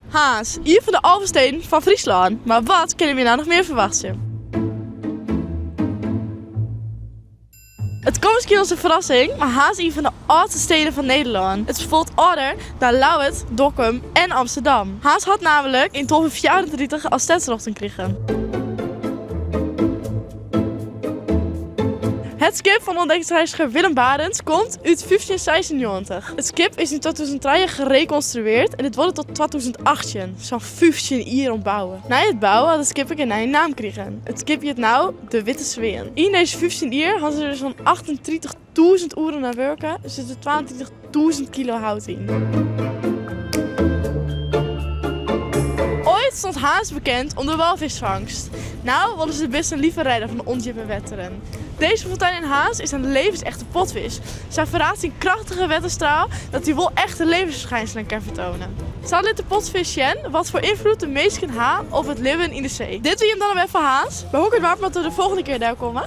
Haas, hier van de Alphensteden van Friesland. Maar wat kunnen we nou nog meer verwachten? Het komt misschien als een verrassing, maar Haas is een van de oudste steden van Nederland. Het is bijvoorbeeld ouder dan Lauwert, Dokkum en Amsterdam. Haas had namelijk in 1234 als stadsrechten gekregen. Het schip van ontdekkingsreiziger Willem Barents komt uit 1596. Het schip is in 2003 gereconstrueerd en dit wordt tot 2018. Zo'n 15 jaar ombouwen. Na het bouwen had het schip een nieuwe naam gekregen. Het schip heet nou de Witte Zween. In deze 15 jaar hadden ze er zo'n 38.000 uren naar werken. Er zitten 22.000 kilo hout in. Ooit stond Haas bekend om de walvisvangst. Nou willen ze best een lieve rijder van de ondiepe wetteren. Deze fontein in Haas is een levensechte potvis. Zij verraadt in krachtige wetterstraal dat hij wel echte levensverschijnselen kan vertonen. Zal dit de potvis zijn? Wat voor invloed de meesten ha op het leven in de zee? Dit wie hem dan weer van Haas. Maar hoe kan het waard dat we de volgende keer daar komen?